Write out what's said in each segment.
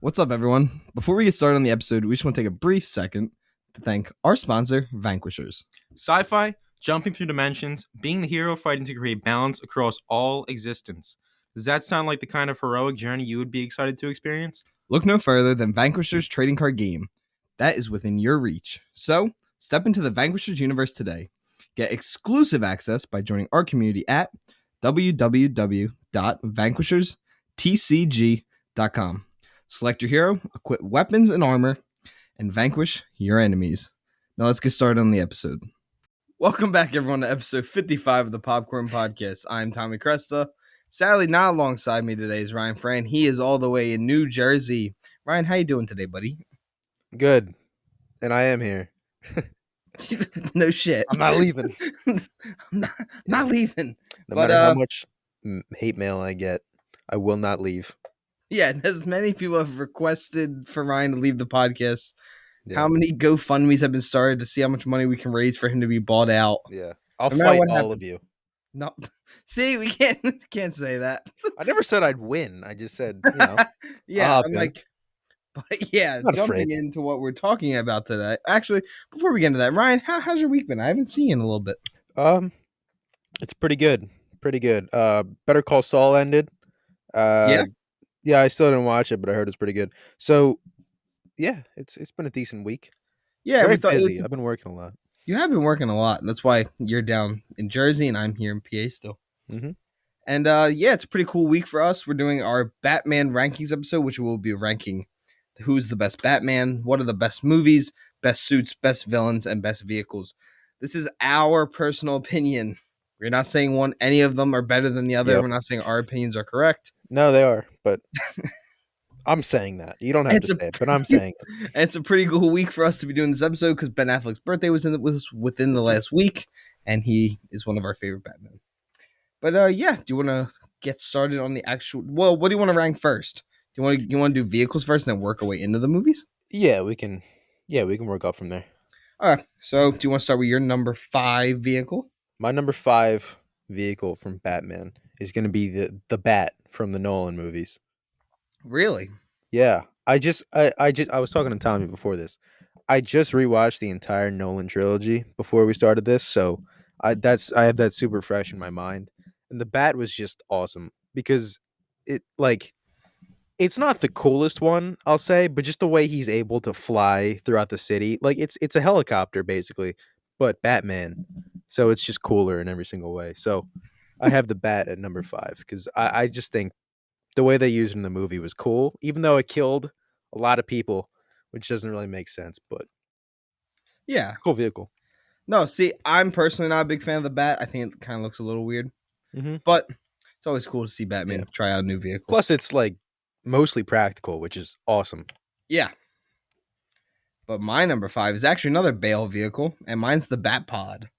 What's up, everyone? Before we get started on the episode, we just want to take a brief second to thank our sponsor, Vanquishers. Sci-fi, jumping through dimensions, being the hero fighting to create balance across all existence. Does that sound like the kind of heroic journey you would be excited to experience? Look no further than Vanquishers trading card game. That is within your reach. So, step into the Vanquishers universe today. Get exclusive access by joining our community at www.VanquishersTCG.com. Select your hero, equip weapons and armor, and vanquish your enemies. Now let's get started on the episode. Welcome back, everyone, to episode 55 of the Popcorn Podcast. I'm Tommy Cresta. Sadly, not alongside me today is Ryan Fran. He is all the way in New Jersey. Ryan, how you doing today, buddy? Good. And I am here. No shit. I'm not leaving. not leaving. No matter how much hate mail I get, I will not leave. Yeah, as many people have requested for Ryan to leave the podcast. Yeah. How many GoFundMes have been started to see how much money we can raise for him to be bought out? Yeah. I'll No matter fight what all happens. of you. No, see, we can't say that. I never said I'd win. I just said, you know. Yeah, I'm good. like, but yeah, Not jumping afraid. into what we're talking about today. Actually, before we get into that, Ryan, how's your week been? I haven't seen you in a little bit. It's pretty good. Pretty good. Better Call Saul ended. Yeah? Yeah, I still didn't watch it, but I heard it's pretty good. So, yeah, it's been a decent week. Yeah, Very we thought busy. I've been working a lot. you have been working a lot, and that's why you're down in Jersey and I'm here in PA still. Mm-hmm. And yeah, it's a pretty cool week for us. We're doing our Batman rankings episode, which will be ranking who's the best Batman, what are the best movies, best suits, best villains, and best vehicles. This is our personal opinion. We're not saying any of them are better than the other. Yep. We're not saying our opinions are correct. No, they are, but I'm saying that. You don't have It's to say it, but I'm saying it. And it's a pretty cool week for us to be doing this episode because Ben Affleck's birthday was within the last week, and he is one of our favorite Batmen. But yeah, do you want to get started on the actual? Well, what do you want to rank first? Do you want to do vehicles first and then work our way into the movies? Yeah, we can work up from there. All right. So, do you want to start with your number 5 vehicle? My number 5 vehicle from Batman is going to be the Bat from the Nolan movies. Really? Yeah, I was talking to Tommy before this. I just rewatched the entire Nolan trilogy before we started this, so I have that super fresh in my mind. And the Bat was just awesome because it's not the coolest one, I'll say, but just the way he's able to fly throughout the city. Like it's a helicopter basically, but Batman. So it's just cooler in every single way. So I have the Bat at number 5 because I just think the way they used it in the movie was cool, even though it killed a lot of people, which doesn't really make sense, but Yeah. cool vehicle. No, see, I'm personally not a big fan of the Bat. I think it kind of looks a little weird, but it's always cool to see Batman try out a new vehicle. Plus, it's like mostly practical, which is awesome. Yeah. But my number 5 is actually another Bale vehicle, and mine's the Bat Pod,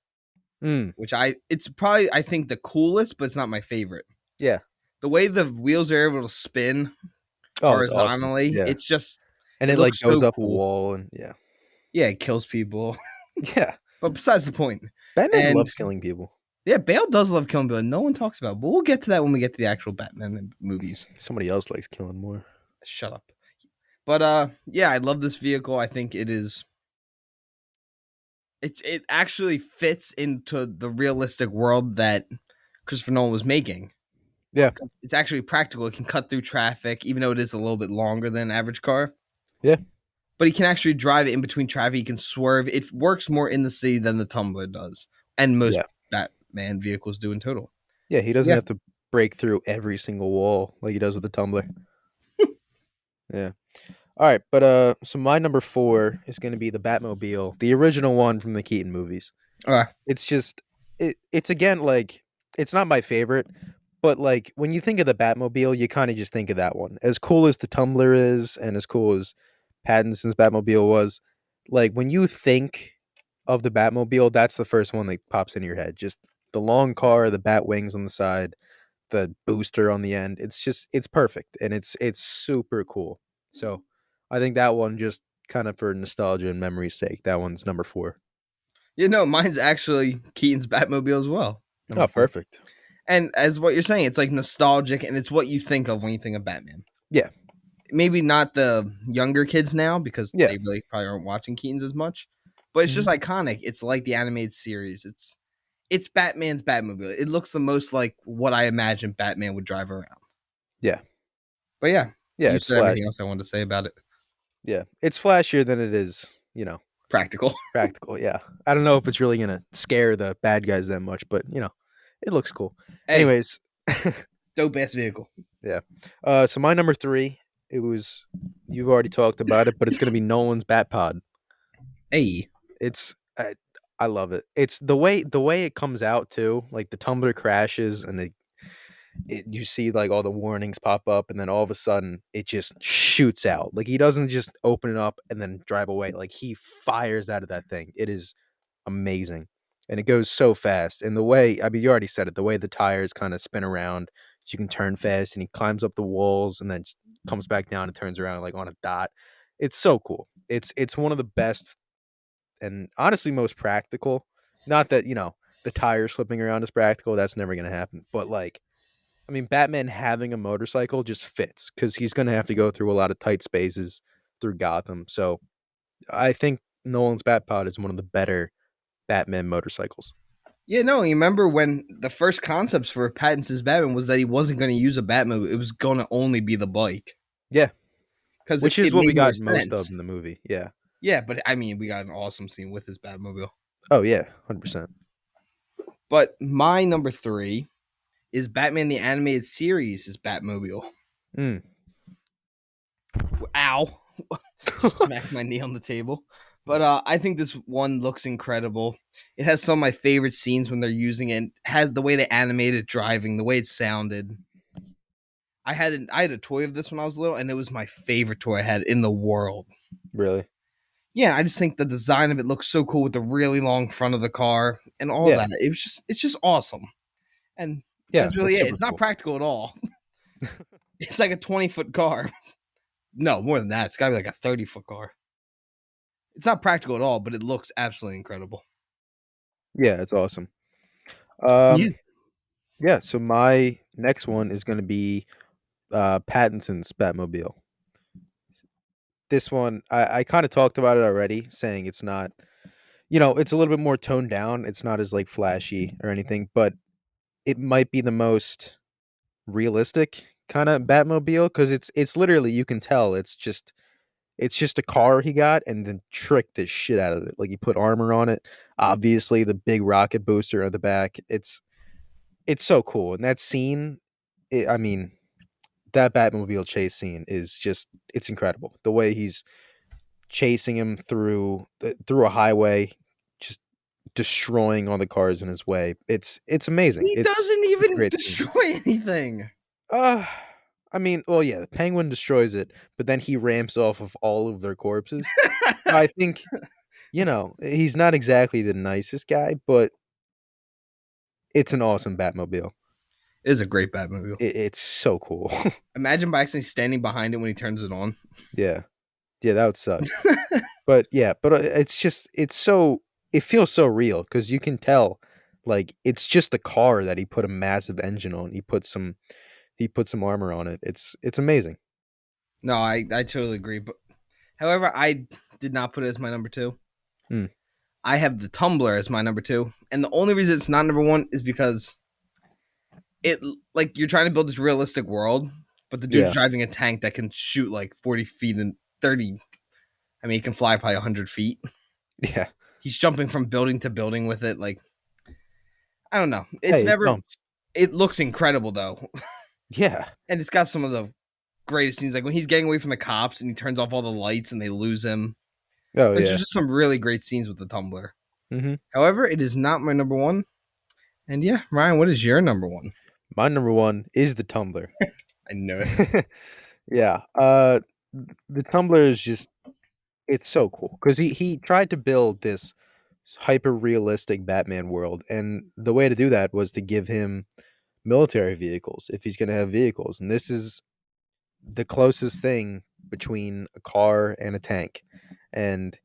which it's probably, I think, the coolest, but it's not my favorite. Yeah. The way the wheels are able to spin horizontally, it's awesome. it's just... And it like goes up a wall, and yeah, it kills people. Yeah. But besides the point. Batman loves killing people. Yeah, Bale does love killing people. No one talks about it, but we'll get to that when we get to the actual Batman movies. Somebody else likes killing more. Shut up. But yeah, I love this vehicle. I think it is... It actually fits into the realistic world that Christopher Nolan was making. Yeah. It's actually practical. It can cut through traffic, even though it is a little bit longer than an average car. Yeah. But he can actually drive it in between traffic. He can swerve. It works more in the city than the Tumbler does. And most Batman vehicles do in total. Yeah, he doesn't have to break through every single wall like he does with the Tumbler. Yeah. All right, but so my number 4 is going to be the Batmobile, the original one from the Keaton movies. All right. It's just it's again like it's not my favorite, but like when you think of the Batmobile, you kind of just think of that one. As cool as the Tumbler is and as cool as Pattinson's Batmobile was, like when you think of the Batmobile, that's the first one that pops into your head. Just the long car, the bat wings on the side, the booster on the end. It's perfect and it's super cool. So I think that one, just kind of for nostalgia and memory's sake, that one's number 4. Yeah, no, mine's actually Keaton's Batmobile as well. Oh, perfect. And as what you're saying, it's like nostalgic and it's what you think of when you think of Batman. Yeah. maybe not the younger kids now because Yeah. they really probably aren't watching Keaton's as much. But it's just iconic. It's like the animated series. It's Batman's Batmobile. It looks the most like what I imagine Batman would drive around. Yeah. But yeah, Yeah, you it's said everything flash. else I wanted to say about it. Yeah, it's flashier than it is, Practical. practical. Yeah, I don't know if it's really gonna scare the bad guys that much, but it looks cool. Hey, Anyways, dope ass vehicle. yeah. So my number 3, you've already talked about it, but it's gonna be Nolan's Bat Pod. Hey. It's I love it. It's the way it comes out too. Like the tumbler crashes and you see like all the warnings pop up, and then all of a sudden it just shoots out. Like he doesn't just open it up and then drive away. Like he fires out of that thing. It is amazing, and it goes so fast. And the way, I mean, you already said it. The way the tires kind of spin around, so you can turn fast, and he climbs up the walls and then just comes back down and turns around like on a dot. It's so cool. It's one of the best and honestly most practical. Not that the tires flipping around is practical. That's never gonna happen. But like, I mean, Batman having a motorcycle just fits because he's going to have to go through a lot of tight spaces through Gotham. So I think Nolan's Batpod is one of the better Batman motorcycles. Yeah, no, you remember when the first concepts for Pattinson's Batman was that he wasn't going to use a Batmobile. It was going to only be the bike. Yeah. Because Which is what we got most of in the movie. Yeah. Yeah, but I mean, we got an awesome scene with his Batmobile. Oh, yeah. 100%. But my number 3 is Batman the Animated Series' Batmobile. Mm. Ow. Smacked my knee on the table. But I think this one looks incredible. It has some of my favorite scenes when they're using it. It has the way they animated driving, the way it sounded. I had a toy of this when I was little, and it was my favorite toy I had in the world. Really? Yeah, I just think the design of it looks so cool with the really long front of the car and all that. It's just awesome. And that's really it. It's not practical at all. It's like a 20-foot car. No, more than that. It's got to be like a 30-foot car. It's not practical at all, but it looks absolutely incredible. Yeah, it's awesome. Yeah, so my next one is going to be Pattinson's Batmobile. This one, I kind of talked about it already, saying it's not, it's a little bit more toned down. It's not as like flashy or anything, but it might be the most realistic kind of Batmobile because it's literally, you can tell it's just a car he got and then tricked the shit out of it. Like he put armor on it, obviously the big rocket booster on the back. It's so cool, and that scene, I mean, that Batmobile chase scene is just, it's incredible. The way he's chasing him through a highway, just destroying all the cars in his way. It's amazing. He doesn't even destroy anything. I mean, well, yeah, the Penguin destroys it, but then he ramps off of all of their corpses. I think, he's not exactly the nicest guy, but it's an awesome Batmobile. It is a great Batmobile. It's so cool. Imagine by accidentally standing behind it when he turns it on. Yeah, that would suck. But it's just, it feels so real because you can tell, like, it's just a car that he put a massive engine on. He put some armor on it. It's amazing. No, I totally agree. But however, I did not put it as my number 2. I have the Tumbler as my number 2, and the only reason it's not number 1 is because it, like, you're trying to build this realistic world, but the dude's driving a tank that can shoot like 40 feet and 30. I mean, he can fly probably 100 feet. Yeah, he's jumping from building to building with it. Like, I don't know. It looks incredible though. Yeah, and it's got some of the greatest scenes, like when he's getting away from the cops and he turns off all the lights and they lose him. Oh, There's just some really great scenes with the Tumbler. Mm-hmm. However, it is not my number 1. And yeah, Ryan, what is your number 1? My number 1 is the Tumbler. I know it. Yeah. The Tumbler is just, it's so cool because he tried to build this hyper realistic Batman world, and the way to do that was to give him military vehicles if he's going to have vehicles, and this is the closest thing between a car and a tank, and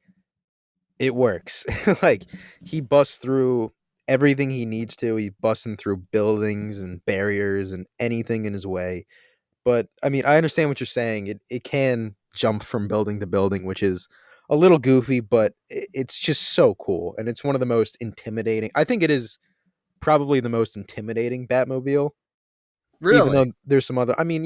it works. Like, he busts through everything he needs to. He's busting through buildings and barriers and anything in his way, But I mean, I understand what you're saying. It can jump from building to building, which is a little goofy, but it's just so cool, and it's one of the most intimidating. I think it is probably the most intimidating Batmobile, even Really? though there's some other. I mean,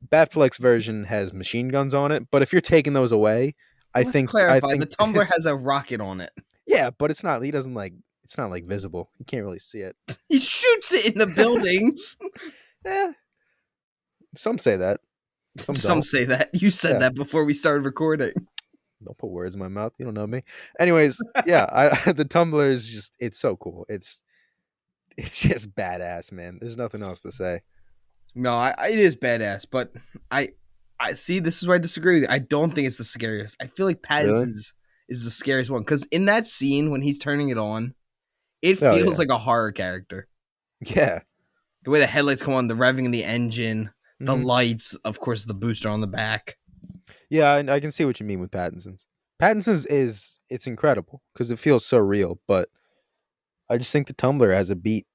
Batfleck's version has machine guns on it, but if you're taking those away, I Let's think I clarify. The think tumbler has a rocket on it. yeah, but it's not. He doesn't like. It's not like visible. You can't really see it. He shoots it in the buildings. Eh, some say that. Some Some don't. say that. You said Yeah. that before we started recording. Don't put words in my mouth. You don't know me. Anyways, yeah, the Tumblr is just it's so cool. It's just badass, man. There's nothing else to say. No, it is badass, but I see. This is where I disagree with you. I don't think it's the scariest. I feel like Really? Pattinson's is the scariest one because in that scene when he's turning it on, it Oh feels yeah. like a horror character. Yeah. The way the headlights come on, the revving of the engine, the Mhm. lights, of course, the booster on the back. Yeah, I can see what you mean with Pattinson's. Pattinson's is it's incredible because it feels so real, but I just think the Tumblr has a beat.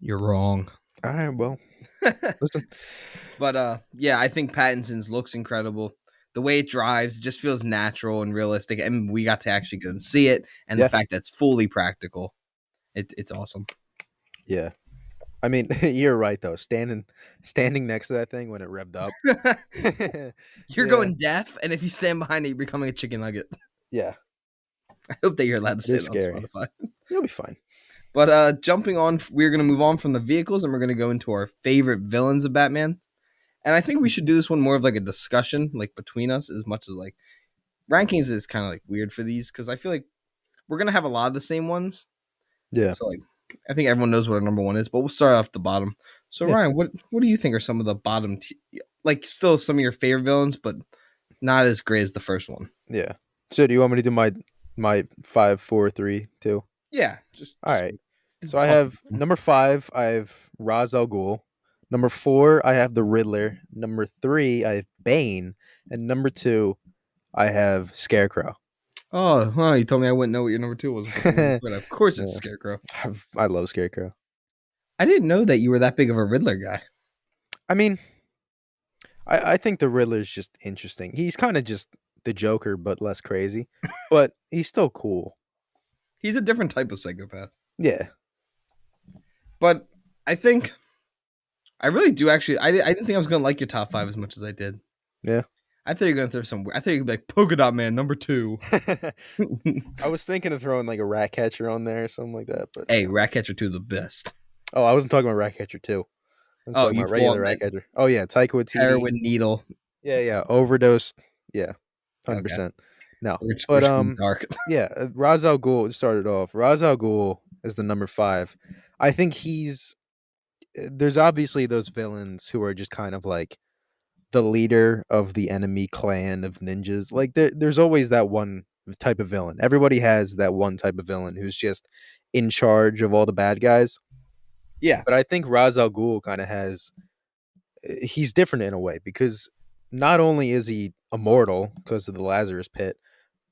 You're wrong. All right, well, listen. But yeah, I think Pattinson's looks incredible. The way it drives, it just feels natural and realistic, and we got to actually go and see it. And Yeah. the fact that it's fully practical, it's awesome. Yeah. I mean, you're right though. Standing next to that thing when it revved up. You're Yeah. going deaf, and if you stand behind it, you're becoming a chicken nugget. Yeah. I hope that you're allowed to It say is it on scary. Spotify. You'll be fine. But jumping on, we're gonna move on from the vehicles, and we're gonna go into our favorite villains of Batman. And I think we should do this one more of like a discussion, like between us, as much as like rankings is kind of like weird for these because I feel like we're gonna have a lot of the same ones. Yeah. So like, I think everyone knows what our number one is, but we'll start off the bottom. So Yeah. Ryan, what do you think are some of the bottom, like still some of your favorite villains, but not as great as the first one? Yeah. So do you want me to do my 5, 4, 3, 2? Yeah, All right. So I talk. have number 5, I have Ra's al Ghul. Number 4, I have the Riddler. Number 3, I have Bane, and number 2, I have Scarecrow. Oh, well, you told me I wouldn't know what your number two was. But of course, it's Yeah. Scarecrow. I love Scarecrow. I didn't know that you were that big of a Riddler guy. I mean, I think the Riddler's just interesting. He's kind of just the Joker, but less crazy. But he's still cool. He's a different type of psychopath. Yeah. But I think I really do actually. I didn't think I was gonna like your top five as much as I did. Yeah. I thought you were gonna throw some. I thought you'd be like Polka Dot Man number 2. I was thinking of throwing like a Ratcatcher on there or something like that, but Hey, Ratcatcher 2 the best. oh, I wasn't talking about Ratcatcher 2. I was Oh, talking you about regular thought that Ratcatcher. Oh yeah, Taika Waititi. heroin needle. Yeah, overdose. Yeah, 100%. No, We're but going dark. yeah, Ra's al Ghul started off. Ra's al Ghul is the number 5. I think there's obviously those villains who are just kind of like the leader of the enemy clan of ninjas. Like there's always that one type of villain. Everybody has that one type of villain who's just in charge of all the bad guys. Yeah, But I think Ra's al Ghul kind of he's different in a way because not only is he immortal because of the Lazarus pit,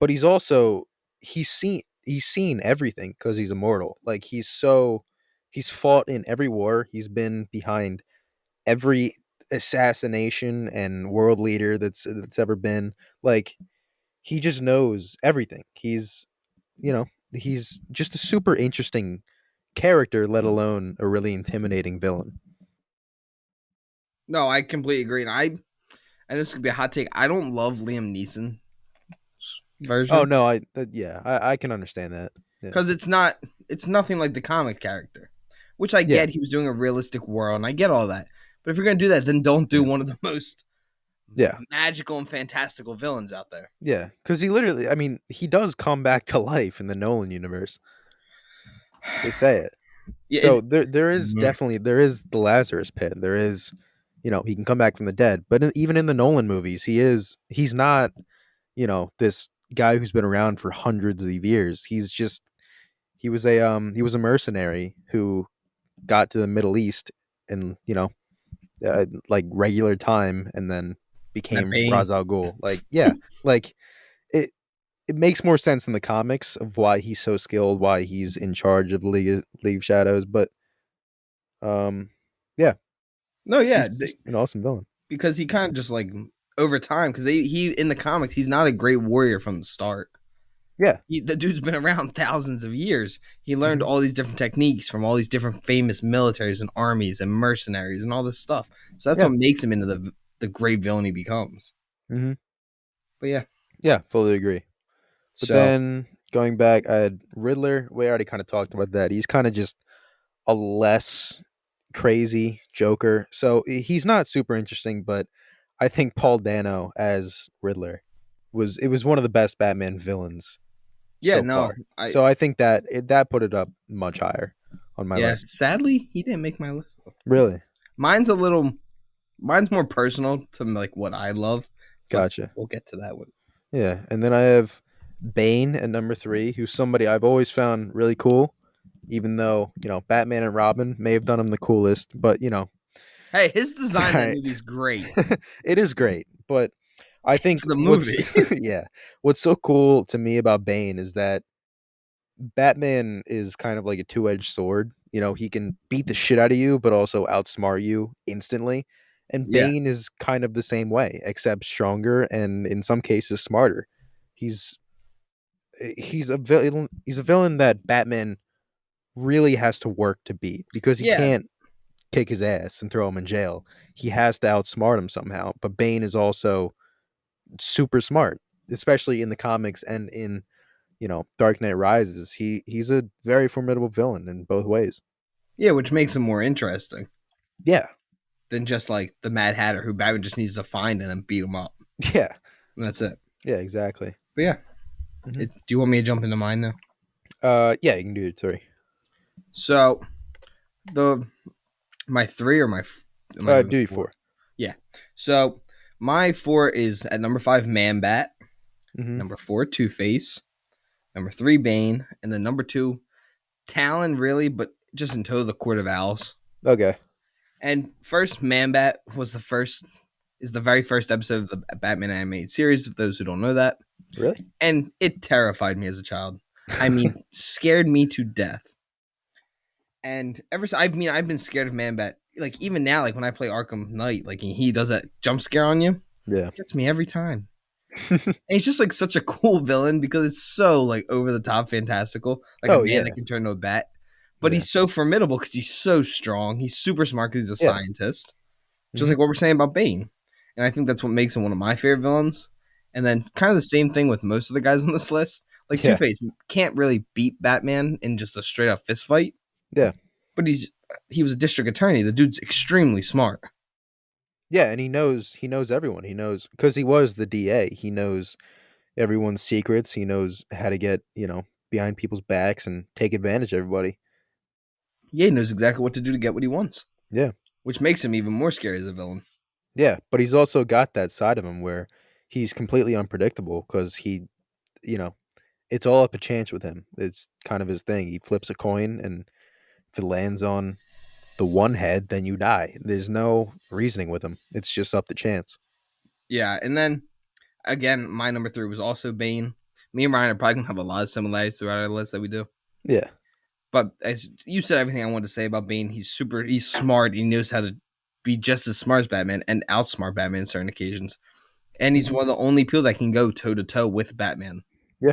but he's seen everything because he's immortal. Like he's fought in every war. He's been behind every assassination and world leader that's ever been. Like he just knows everything. He's just a super interesting character, let alone a really intimidating villain. no, I completely agree. And this could be a hot take. I don't love Liam Neeson version. Oh no, I can understand that. Yeah. Because it's nothing like the comic character, which I Yeah. get. He was doing a realistic world, and I get all that. But if you're gonna do that, then don't do one of the most magical and fantastical villains out there. Yeah, because he does come back to life in the Nolan universe. They say it. Yeah, So there is Mhm. definitely there is the Lazarus pit. There is, he can come back from the dead. But even in the Nolan movies, he's not, this guy who's been around for hundreds of years. He was a mercenary who got to the Middle East in like regular time and then became Bane. Ra's al Ghul. Like yeah, like it makes more sense in the comics of why he's so skilled, why he's in charge of League of Shadows. But yeah, No, yeah, He's just an awesome villain. because he kind of just like over time, because he in the comics he's not a great warrior from the start. Yeah. The dude's been around thousands of years. He learned Mhm. all these different techniques from all these different famous militaries and armies and mercenaries and all this stuff. So that's Yeah. what makes him into the great villain he becomes. Mm-hmm. But yeah, Yeah, fully agree. But so then going back, I had Riddler. We already kind of talked about that. He's kind of just a less crazy Joker. So he's not super interesting, but I think Paul Dano as Riddler was one of the best Batman villains yeah, so no, far. So I think that put it up much higher on my list. sadly he didn't make my list. Really? Mine's more personal to like what I love, but Gotcha. we'll get to that one. Yeah, and then I have Bane at number 3, who's somebody I've always found really cool, even though, Batman and Robin may have done him the coolest, but, Hey, his design in that sorry. movie's great. It is great, but I think It's the movie. what's so cool to me about Bane is that Batman is kind of like a two-edged sword. He can beat the shit out of you, but also outsmart you instantly. And Yeah, Bane is kind of the same way, except stronger and in some cases smarter. He's he's a villain. He's a villain that Batman really has to work to beat because he yeah, can't kick his ass and throw him in jail. He has to outsmart him somehow. But Bane is also super smart, especially in the comics and in Dark Knight Rises. He's a very formidable villain in both ways. yeah, which makes him more interesting Yeah, than just like the Mad Hatter, who Batman just needs to find and then beat him up. yeah, And that's it. yeah, exactly. But yeah, Mhm. do you want me to jump into mine now? Yeah, you can do it 3. So the my 3 or am I doing Do 4? 4. Yeah. So my 4 is at number 5, Man Bat. Mm-hmm. Number 4, Two Face. Number 3, Bane, and then number 2, Talon. Really, but just in total, the Court of Owls. Okay. And first, Man Bat is the very first episode of the Batman animated series. Of those who don't know that, Really? and it terrified me as a child. I mean, scared me to death. And I've been scared of Man Bat. Like even now, like when I play Arkham Knight, like he does that jump scare on you, Yeah. it gets me every time. And he's just like such a cool villain because it's so like over the top fantastical, like a Oh, man yeah. that can turn into a bat. But Yeah. he's so formidable because he's so strong. He's super smart because he's a Yeah. scientist, just Mhm. like what we're saying about Bane. And I think that's what makes him one of my favorite villains. And then kind of the same thing with most of the guys on this list. Like Yeah. Two-Face can't really beat Batman in just a straight up fist fight. Yeah. But he was a district attorney. The dude's extremely smart. Yeah, and he knows everyone. He knows because he was the DA. He knows everyone's secrets. He knows how to get, behind people's backs and take advantage of everybody. Yeah, he knows exactly what to do to get what he wants. Yeah. Which makes him even more scary as a villain. Yeah, but he's also got that side of him where he's completely unpredictable because he, it's all up a chance with him. It's kind of his thing. He flips a coin, and if it lands on the one head, then you die. There's no reasoning with him. It's just up to chance. Yeah, and then again, my number 3 was also Bane. Me and Ryan are probably gonna have a lot of similarities throughout our list that we do. Yeah. But as you said, everything I wanted to say about Bane, he's smart. He knows how to be just as smart as Batman and outsmart Batman on certain occasions. And he's one of the only people that can go toe to toe with Batman. Yeah.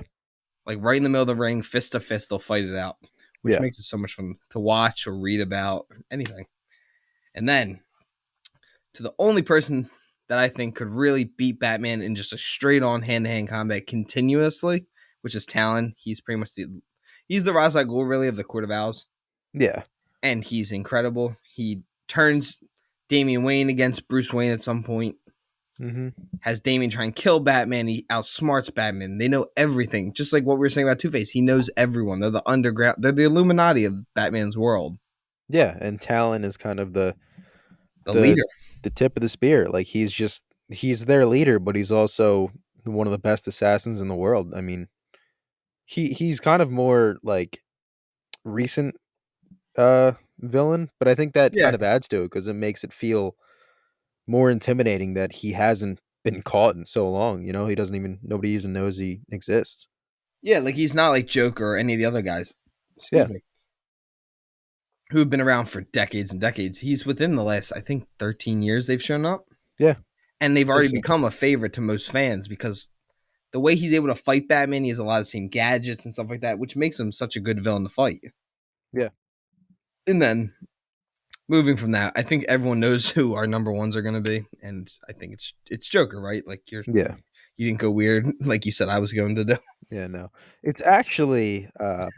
Like right in the middle of the ring, fist to fist, they'll fight it out, which Yeah. makes it so much fun to watch or read about, or anything. And then to the only person that I think could really beat Batman in just a straight on hand to hand combat continuously, which is Talon. He's pretty much he's the Ra's al Ghul really of the Court of Owls. Yeah. And he's incredible. He turns Damian Wayne against Bruce Wayne at some point. Mm-hmm. Has Damian try and kill Batman. He outsmarts Batman. They know everything. Just like what we were saying about Two-Face. He knows everyone. They're the underground. They're the Illuminati of Batman's world. Yeah, and Talon is kind of the leader. The tip of the spear. Like he's their leader, but he's also one of the best assassins in the world. I mean, he's kind of more like recent villain, but I think that kind of adds to it because it makes it feel more intimidating that he hasn't been caught in so long. Nobody even knows he exists. Yeah, like he's not like Joker or any of the other guys. Excuse me. who have been around for decades and decades. He's within the last, I think, 13 years they've shown up. Yeah. And they've I already think so. become a favorite to most fans because the way he's able to fight Batman, he has a lot of the same gadgets and stuff like that, which makes him such a good villain to fight. Yeah. And then moving from that, I think everyone knows who our number ones are going to be, and I think it's Joker, right? Like you didn't go weird like you said I was going to do. Yeah, no. It's actually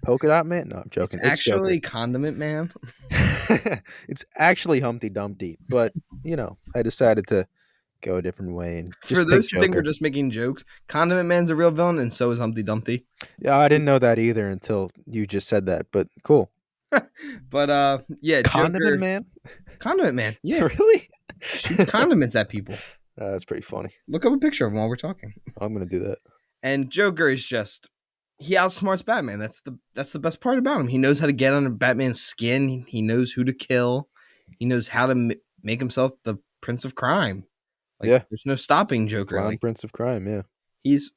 Polka Dot Man. No, I'm joking. It's actually Condiment Man. It's actually Humpty Dumpty, but I decided to go a different way and just For those pick who think we're Joker. just making jokes, Condiment Man's a real villain, and so is Humpty Dumpty. Yeah, I didn't know that either until you just said that, but cool. But yeah, Condiment Joker, Man? Condiment Man, yeah, Really? shoots condiments at people. That's pretty funny. Look up a picture of him while we're talking. I'm gonna do that. And Joker is just he outsmarts Batman. That's the best part about him. He knows how to get under Batman's skin. He knows who to kill. He knows how to make himself the Prince of Crime. Like, Yeah. there's no stopping Joker. Clown Like, Prince of Crime, yeah. he's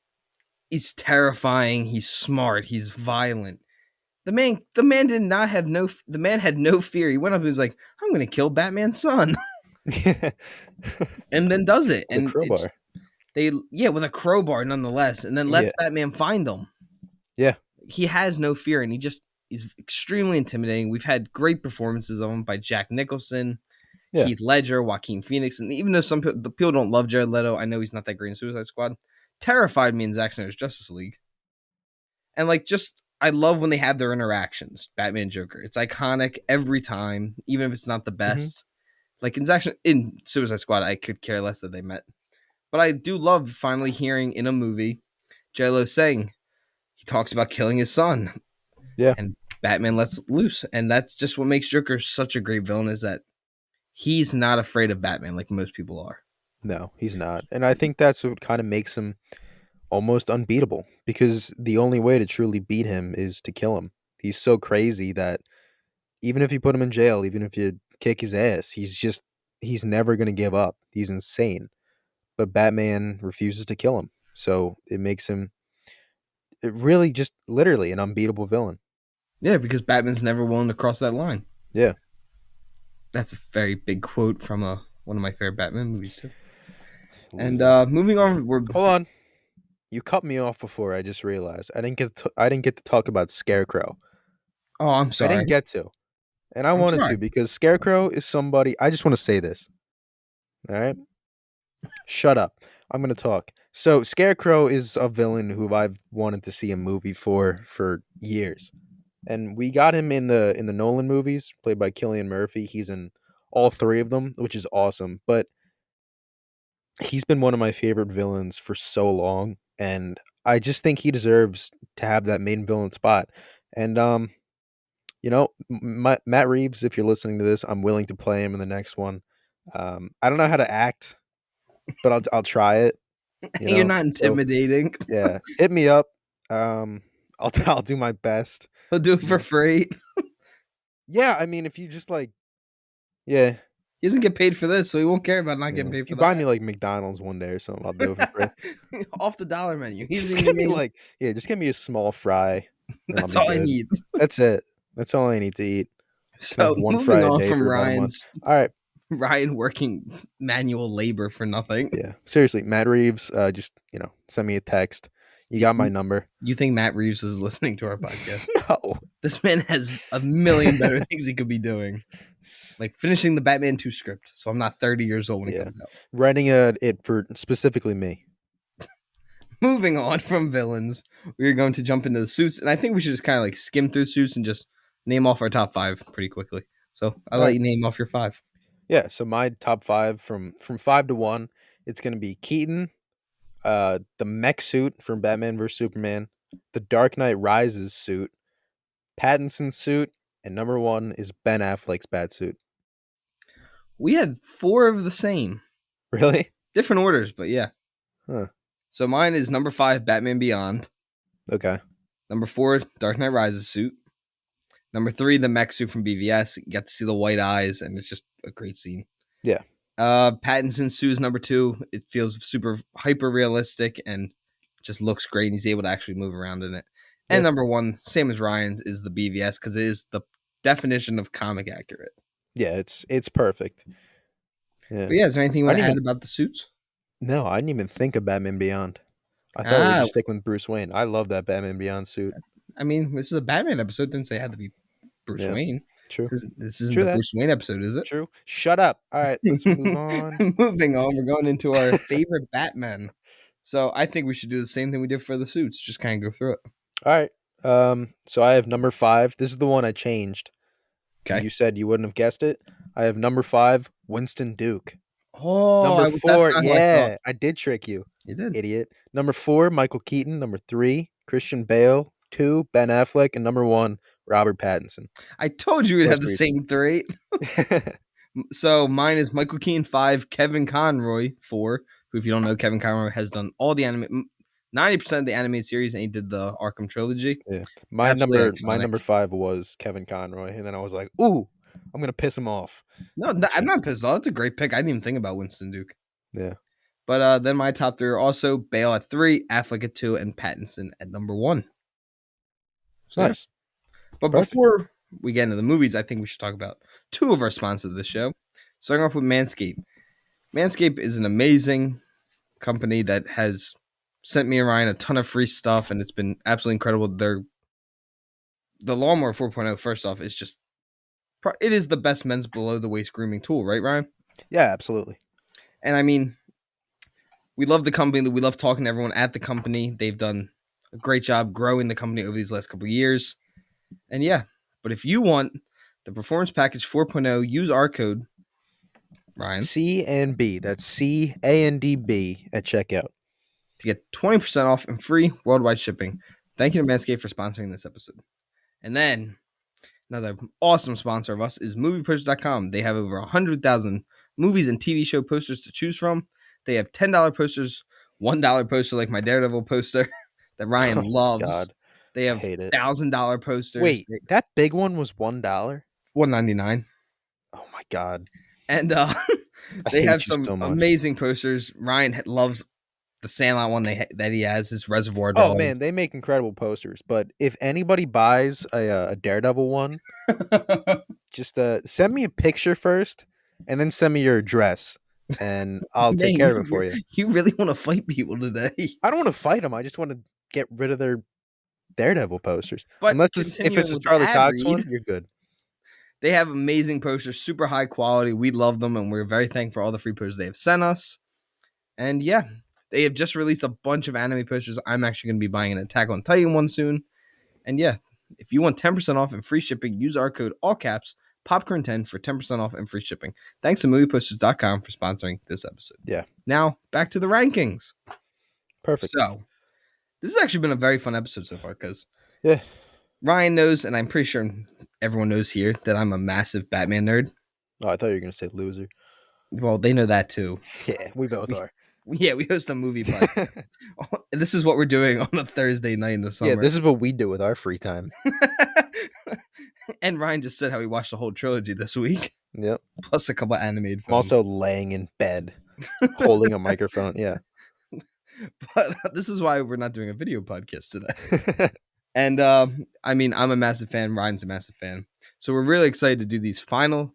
terrifying. He's smart. He's violent. The man did not have no. The man had no fear. He went up and was like, "I'm going to kill Batman's son," Yeah. and then does it. The And crowbar. with a crowbar nonetheless, and then lets Batman find him. Yeah. He has no fear, and he's extremely intimidating. We've had great performances of him by Jack Nicholson, Yeah. Heath Ledger, Joaquin Phoenix, and even though some people don't love Jared Leto, I know he's not that great in Suicide Squad. Terrified me in Zack Snyder's Justice League, and I love when they have their interactions, Batman and Joker. It's iconic every time, even if it's not the best. Like in Suicide Squad, I could care less that they met. But I do love finally hearing in a movie J-Lo saying he talks about killing his son. Yeah. And Batman lets loose. And that's just what makes Joker such a great villain, is that he's not afraid of Batman like most people are. No, he's not. And I think that's what kind of makes him almost unbeatable, because the only way to truly beat him is to kill him. He's so crazy that even if you put him in jail, even if you kick his ass, he's never going to give up. He's insane. But Batman refuses to kill him. So it makes him really just literally an unbeatable villain. Yeah, because Batman's never willing to cross that line. Yeah. That's a very big quote from one of my favorite Batman movies too. And moving on, Hold on. You cut me off before. I just realized I didn't get to talk about Scarecrow. Oh, I'm sorry. I didn't get to, and I I'm wanted sorry. to, because Scarecrow is somebody. I just want to say this. All right. Shut up. I'm going to talk. So Scarecrow is a villain who I've wanted to see a movie for years, and we got him in the Nolan movies, played by Cillian Murphy. He's in all three of them, which is awesome. But he's been one of my favorite villains for so long, and I just think he deserves to have that main villain spot. And Matt Reeves, if you're listening to this, I'm willing to play him in the next one. I don't know how to act, but I'll try it. You're not intimidating. So, yeah, hit me up. I'll do my best. He'll do it for free. Yeah, I mean, if you just yeah. He doesn't get paid for this, so he won't care about not getting paid If for you that. buy me like McDonald's one day or something, I'll do it for free. Off the dollar menu. Just give me just give me a small fry. And That's all I need. That's it. That's all I need to eat. So one moving fry a on day from for about a month. Ryan's, All right. Ryan working manual labor for nothing. Yeah, seriously, Matt Reeves, just send me a text. You got my number. You think Matt Reeves is listening to our podcast? No. This man has a million better things he could be doing. Like finishing the Batman 2 script. So I'm not 30 years old when it comes out. Writing it for specifically me. Moving on from villains, we're going to jump into the suits. And I think we should just kind of skim through suits and just name off our top 5 pretty quickly. So I'll let you name off your 5. Yeah, so my top 5 from 5 to 1, it's going to be Keaton, the mech suit from Batman vs. Superman, the Dark Knight Rises suit, Pattinson's suit, and number 1 is Ben Affleck's bat suit. We had 4 of the same. Really? Different orders, but yeah. Huh. So mine is number 5, Batman Beyond. Okay. Number 4, Dark Knight Rises suit. Number 3, the mech suit from BVS. You got to see the white eyes, and it's just a great scene. Yeah. Pattinson's suit is number 2. It feels super hyper realistic and just looks great. And he's able to actually move around in it. And number 1, same as Ryan's, is the BVS because it is the definition of comic accurate. Yeah, it's perfect. Yeah. But yeah, is there anything you I want to didn't add about the suits? No, I didn't even think of Batman Beyond. I thought we were Ah, just sticking with Bruce Wayne. I love that Batman Beyond suit. I mean, this is a Batman episode. Didn't say it had to be Bruce Yeah, Wayne. true. This isn't True the that. Bruce Wayne episode, is it? True. Shut up. All right, let's move on. Moving on, we're going into our favorite Batman. So I think we should do the same thing we did for the suits. Just kind of go through it. All right. So I have number 5. This is the one I changed. Okay. You said you wouldn't have guessed it. I have number 5, Winston Duke. Oh, Number that's 4, not who I thought. yeah, I did trick you, You did. idiot. Number 4, Michael Keaton. Number 3, Christian Bale. 2, Ben Affleck, and number 1, Robert Pattinson. I told you we'd have Most the same three. So mine is Michael Keaton 5, Kevin Conroy 4, who, if you don't know, Kevin Conroy has done all the 90% of the animated series, and he did the Arkham trilogy. Yeah, my Absolutely number iconic. 5 was Kevin Conroy, and then I was like, "Ooh, I'm gonna piss him off." No, I'm not pissed off. That's a great pick. I didn't even think about Winston Duke. Yeah, But then my top 3 are also Bale at 3, Affleck at 2, and Pattinson at number 1. So, yeah. nice. But Perfect. before we get into the movies, I think we should talk about 2 of our sponsors of the show. Starting off with Manscaped. Manscaped is an amazing company that has sent me and Ryan a ton of free stuff, and it's been absolutely incredible. The Lawnmower 4.0, first off, is just it is the best men's below the waist grooming tool, right, Ryan? Yeah, absolutely. And I mean, we love the company. We love talking to everyone at the company. They've done a great job growing the company over these last couple of years. And yeah, but if you want the Performance Package 4.0, use our code, Ryan, C and B. That's CANDB at checkout. to get 20% off and free worldwide shipping. Thank you to Manscaped for sponsoring this episode. And then another awesome sponsor of us is MoviePosters.com. They have over 100,000 movies and TV show posters to choose from. They have $10 posters, $1 poster like my Daredevil poster that Ryan loves. God, They have hate it. $1,000 posters. Wait, that big one was $1. $1.99. Oh my God. And I they hate have you some so much. amazing posters. Ryan loves the Sandlot one that he has, his Reservoir Oh Dogs. man, they make incredible posters. But if anybody buys a Daredevil one, just send me a picture first, and then send me your address, and I'll take care of it for you. You really want to fight people today. I don't want to fight them. I just want to get rid of their Daredevil posters. But Unless if it's continuing a with the Charlie ad Cox read, one, you're good. They have amazing posters, super high quality. We love them, and we're very thankful for all the free posters they have sent us. And yeah, they have just released a bunch of anime posters. I'm actually going to be buying an Attack on Titan one soon. And yeah, if you want 10% off and free shipping, use our code, all caps, Popcorn10 for 10% off and free shipping. Thanks to MoviePosters.com for sponsoring this episode. Yeah. Now, back to the rankings. Perfect. So, this has actually been a very fun episode so far because Yeah. Ryan knows, and I'm pretty sure everyone knows here, that I'm a massive Batman nerd. Oh, I thought you were gonna say loser. Well, they know that too. Yeah, we both are. Yeah, we host a movie podcast. This is what we're doing on a Thursday night in the summer. Yeah, this is what we do with our free time. And Ryan just said how he watched the whole trilogy this week, Yep. plus a couple animated I'm films. also laying in bed, holding a microphone. Yeah. But this is why we're not doing a video podcast today. And I mean, I'm a massive fan. Ryan's a massive fan. So we're really excited to do these final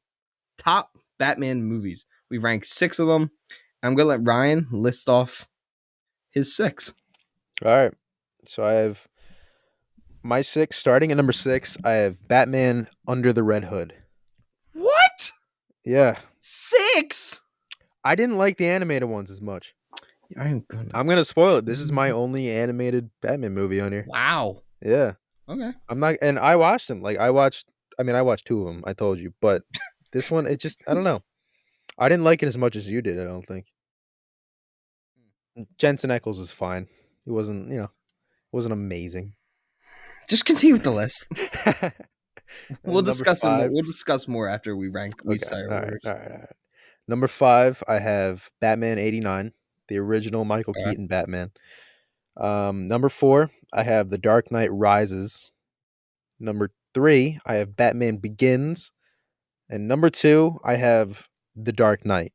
top Batman movies. We ranked 6 of them. I'm going to let Ryan list off his 6. All right. So I have my 6. Starting at number 6, I have Batman Under the Red Hood. What? Yeah. 6? I didn't like the animated ones as much. I'm gonna spoil it. This is my only animated Batman movie on here. Wow. Yeah. Okay. And I watched them. I watched 2 of them, I told you. But this one, it just, I don't know. I didn't like it as much as you did, I don't think. Jensen Ackles was fine. It wasn't, wasn't amazing. Just continue with the list. We'll Number discuss more. 5. We'll discuss more after we rank. We Okay, say our all right, orders. all right. Number 5, I have Batman 89, the original Michael Okay. Keaton Batman. Number 4, I have The Dark Knight Rises. Number 3, I have Batman Begins. And number 2, I have The Dark Knight,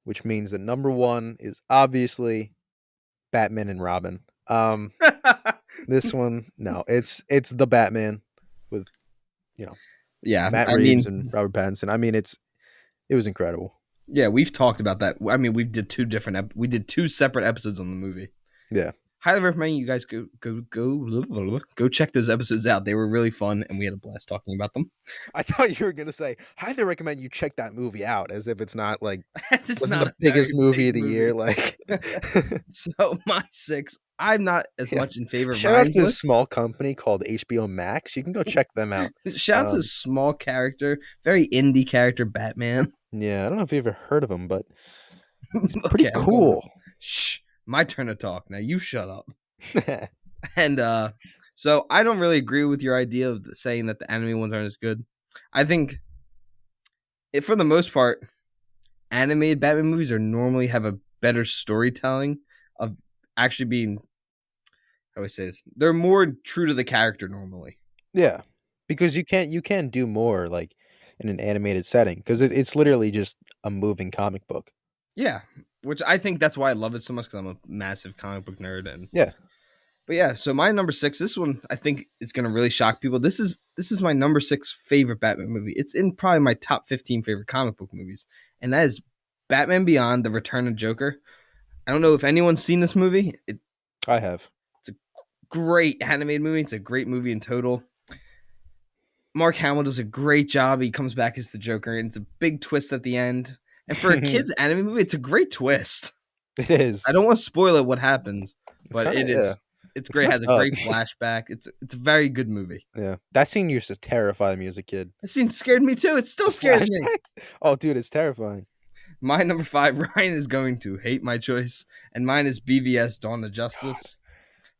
which means that number 1 is obviously Batman and Robin. This one, no, it's the Batman with, Yeah, Matt I Reeves mean, and Robert Pattinson. I mean, it was incredible. yeah, we've talked about that. I mean, we did we did two separate episodes on the movie. Yeah. Highly recommend you guys go check those episodes out. They were really fun, and we had a blast talking about them. I thought you were gonna say, highly recommend you check that movie out, as if it's not like It's wasn't not the a very biggest movie big of the year. Like, So my 6, I'm not as yeah. much in favor of Shout out Ryan's to this list. small company called HBO Max. You can go check them out. Shout out to a small character, very indie character, Batman. Yeah, I don't know if you ever heard of him, but he's pretty Okay, I'm going. cool. Shh, my turn to talk. Now you shut up. And so I don't really agree with your idea of saying that the anime ones aren't as good. I think, for the most part, animated Batman movies are normally have a better storytelling of actually being. How do I say this? They're more true to the character normally. Yeah, because you can't do more like in an animated setting because it's literally just a moving comic book. Yeah, which I think that's why I love it so much because I'm a massive comic book nerd. And Yeah. but yeah, so my number 6, this one I think is gonna really shock people. This is my number 6 favorite Batman movie. It's in probably my top 15 favorite comic book movies, and that is Batman Beyond: The Return of Joker. I don't know if anyone's seen this movie. I have. Great animated movie. It's a great movie in total. Mark Hamill does a great job. He comes back as the Joker, and it's a big twist at the end. And for a kid's anime movie, it's a great twist. It is. I don't want to spoil it what happens, but kinda, it is. yeah. It's great. It has a messed up. great flashback. It's a very good movie. Yeah, that scene used to terrify me as a kid. That scene scared me too. It still scares me. Flashback? Oh, dude, it's terrifying. My number 5, Ryan is going to hate my choice, and mine is BVS: Dawn of Justice.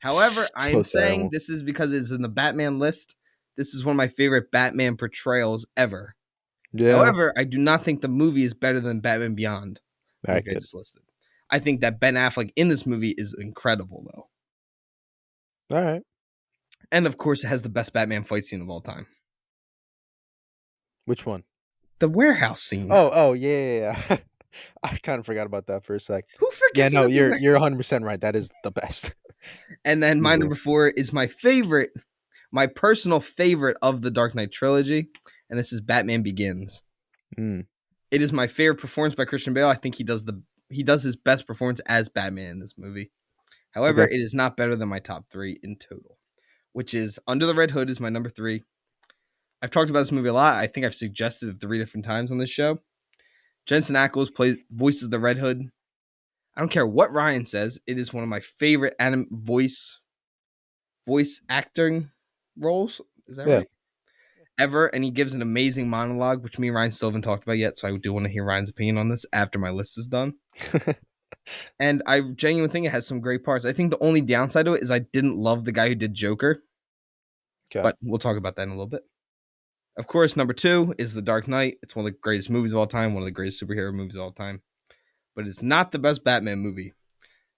However, I am saying terrible. this is because it's in the Batman list. This is one of my favorite Batman portrayals ever. Yeah. However, I do not think the movie is better than Batman Beyond, like I good. just listed. I think that Ben Affleck in this movie is incredible, though. All right. And of course, it has the best Batman fight scene of all time. Which one? The warehouse scene. Oh, yeah. I kind of forgot about that for a sec. Who forgets? Yeah, no, about the you're 100% right. That is the best. And then my Easily. number 4 is my favorite, my personal favorite of the Dark Knight trilogy, and this is Batman Begins. Mm. It is my favorite performance by Christian Bale. I think he does his best performance as Batman in this movie. However, Okay. it is not better than my top 3 in total, which is Under the Red Hood is my number 3. I've talked about this movie a lot. I think I've suggested it 3 different times on this show. Jensen Ackles voices the Red Hood. I don't care what Ryan says. It is one of my favorite voice acting roles. Is that right? Ever. And he gives an amazing monologue, which me and Ryan still haven't talked about yet. So I do want to hear Ryan's opinion on this after my list is done. And I genuinely think it has some great parts. I think the only downside to it is I didn't love the guy who did Joker. Okay. But we'll talk about that in a little bit. Of course, number 2 is The Dark Knight. It's one of the greatest movies of all time, one of the greatest superhero movies of all time. But it's not the best Batman movie.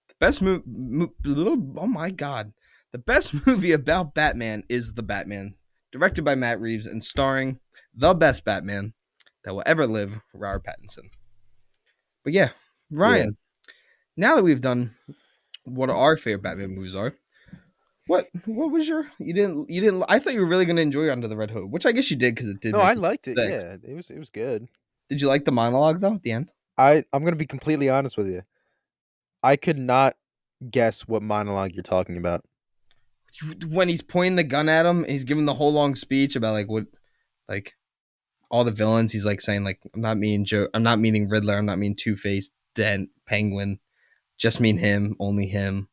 The best oh my God. The best movie about Batman is The Batman, directed by Matt Reeves and starring the best Batman that will ever live, Robert Pattinson. But yeah, Ryan, now that we've done what our favorite Batman movies are, what was your you didn't I thought you were really going to enjoy Under the Red Hood, which I guess you did because it did. No, I liked it. 6. Yeah, it was good. Did you like the monologue though at the end? I'm gonna be completely honest with you. I could not guess what monologue you're talking about. When he's pointing the gun at him, he's giving the whole long speech about all the villains. He's like saying like, I'm not meaning Riddler, I'm not meaning Two-Face, Dent, Penguin, just mean him, only him.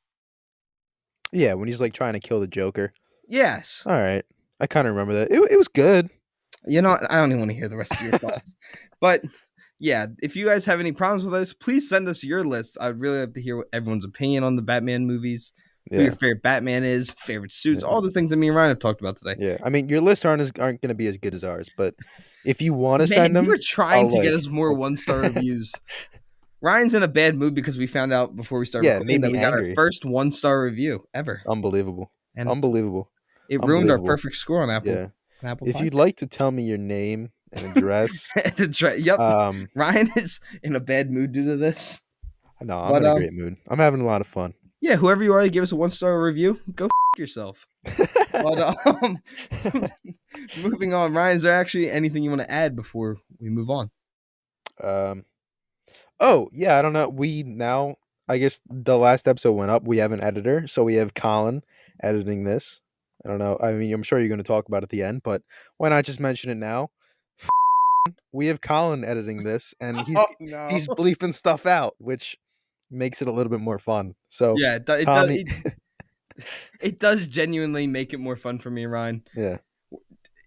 Yeah, when he's like trying to kill the Joker. Yes. All right, I kind of remember that. It was good. You know, I don't even want to hear the rest of your thoughts. But yeah, if you guys have any problems with this, please send us your list. I'd really like to hear what everyone's opinion on the Batman movies. Who your favorite Batman is, favorite suits, all the things that me and Ryan have talked about today. Yeah, I mean, your lists aren't going to be as good as ours, but if you want to send them, you were trying to get us more 1-star reviews. Ryan's in a bad mood because we found out before we started recording that we got our first 1-star review ever. Unbelievable. And unbelievable. It ruined our perfect score on Apple. Yeah. Apple if Podcasts. you'd like to tell me your name and address. Yep. Ryan is in a bad mood due to this. No, I'm in a great mood. I'm having a lot of fun. Yeah, whoever you are, give us a 1-star review. Go yourself. But moving on, Ryan, is there actually anything you want to add before we move on? um. Oh yeah, I don't know. We now, I guess the last episode went up. We have an editor, so we have Colin editing this. I don't know. I mean, I'm sure you're going to talk about it at the end, but why not just mention it now? We have Colin editing this, and Oh no. he's bleeping stuff out, which makes it a little bit more fun. So, Yeah, it does. Tommy, It does genuinely make it more fun for me, Ryan. yeah,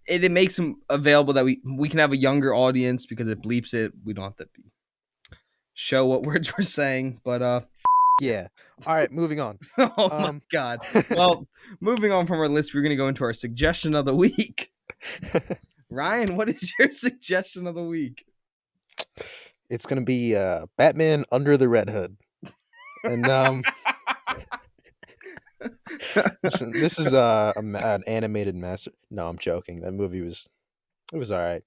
It makes them available that we can have a younger audience because it bleeps it. We don't have to show what words we're saying, but yeah. All right, moving on. oh my god. Well, moving on from our list, we're gonna go into our suggestion of the week. Ryan, what is your suggestion of the week? It's gonna be Batman Under the Red Hood, and this is an animated master. No, I'm joking. That movie was all right.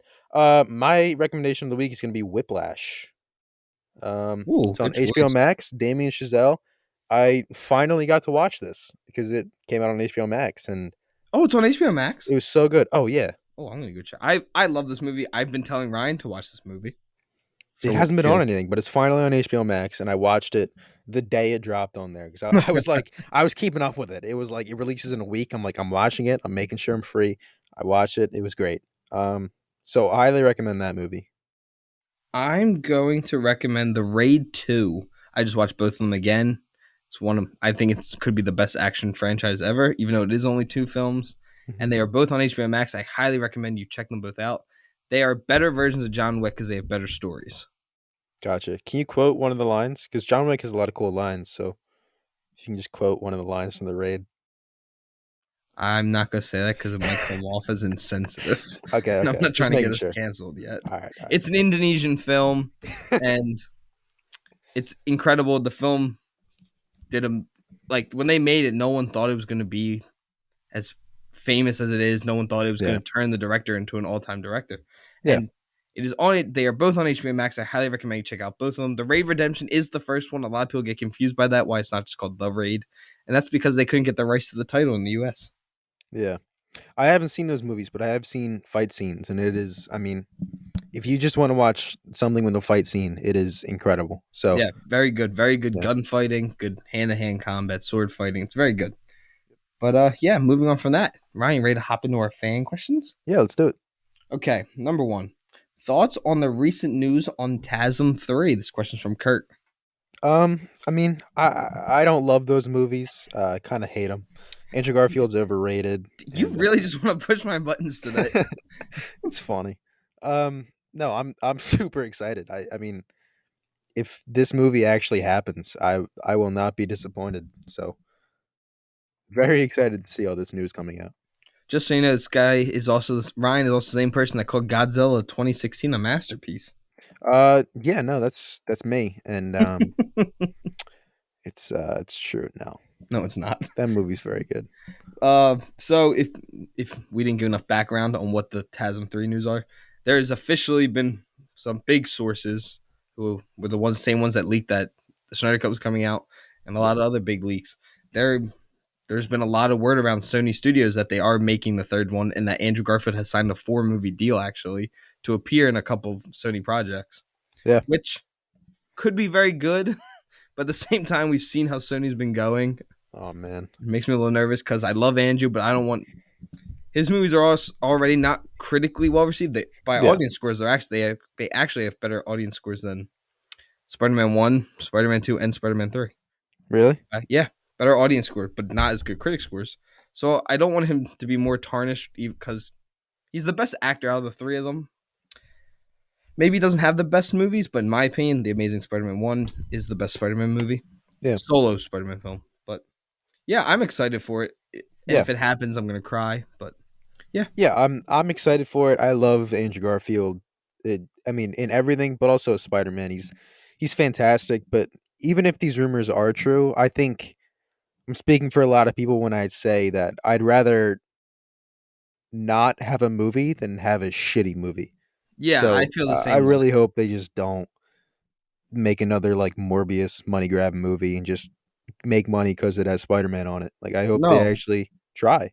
My recommendation of the week is gonna be Whiplash. Ooh, It's on good HBO choice. Max. Damien Chazelle. I finally got to watch this because it came out on HBO Max, and Oh, it's on HBO Max. it was so good. Oh yeah, Oh, I'm gonna go check. I love this movie. I've been telling Ryan to watch this movie. it hasn't been on anything, but it's finally on HBO Max, and I watched it the day it dropped on there because I was like, I was keeping up with it. It was like it releases in a week. I'm like, I'm watching it. I'm making sure I'm free. I watched it. It was great. So I highly recommend that movie. I'm going to recommend The Raid 2. I just watched both of them again. It's one of I think it could be the best action franchise ever, even though it is only 2 films, and they are both on HBO Max. I highly recommend you check them both out. They are better versions of John Wick because they have better stories. Gotcha. Can you quote one of the lines? Because John Wick has a lot of cool lines. So if you can just quote one of the lines from the raid. I'm not going to say that because it might come off as insensitive. Okay. And I'm not Just trying to get making us sure. canceled yet. All right. It's an Indonesian film, and it's incredible. The film did when they made it, no one thought it was going to be as famous as it is. No one thought it was going to turn the director into an all-time director. Yeah. And it is on it. They are both on HBO Max. I highly recommend you check out both of them. The Raid Redemption is the first one. A lot of people get confused by that, why it's not just called The Raid. And that's because they couldn't get the rights to the title in the US. Yeah. I haven't seen those movies, but I have seen fight scenes, and it is, I mean, if you just want to watch something with a fight scene, it is incredible. So yeah, very good. Very good Yeah. gunfighting, good hand-to-hand combat, sword fighting. It's very good. But yeah, moving on from that. Ryan, ready to hop into our fan questions? yeah, let's do it. Okay, number 1. Thoughts on the recent news on TASM 3? This question's from Kurt. I mean, I don't love those movies. I kind of hate them. Andrew Garfield's overrated. You and, really just want to push my buttons today. It's funny. No, I'm super excited. I mean, if this movie actually happens, I will not be disappointed. So very excited to see all this news coming out. Just so you know, this guy is also Ryan is also the same person that called Godzilla 2016 a masterpiece. Yeah, no, that's me, and it's true. No, it's not. That movie's very good. So if we didn't give enough background on what the TASM 3 news are, there's officially been some big sources who were the same ones that leaked that the Snyder Cut was coming out, and a lot of other big leaks. There's been a lot of word around Sony Studios that they are making the third one, and that Andrew Garfield has signed a 4-movie deal actually to appear in a couple of Sony projects. Yeah, which could be very good, but at the same time, we've seen how Sony's been going. Oh man, It makes me a little nervous because I love Andrew, but I don't want his movies are already not critically well received by audience scores. They actually have better audience scores than Spider-Man 1, Spider-Man 2, and Spider-Man 3. Really? Yeah, better audience score, but not as good critic scores. So I don't want him to be more tarnished because he's the best actor out of the 3 of them. Maybe he doesn't have the best movies, but in my opinion, The Amazing Spider-Man 1 is the best Spider-Man movie. Yeah. Solo Spider-Man film. But yeah, I'm excited for it. And if it happens, I'm going to cry. But yeah. Yeah, I'm excited for it. I love Andrew Garfield. I mean, in everything, but also as Spider-Man. He's fantastic. But even if these rumors are true, I think I'm speaking for a lot of people when I say that I'd rather not have a movie than have a shitty movie. Yeah, so, I feel the same. I really hope they just don't make another like Morbius money grab movie and just make money because it has Spider-Man on it. Like I hope they No. actually try.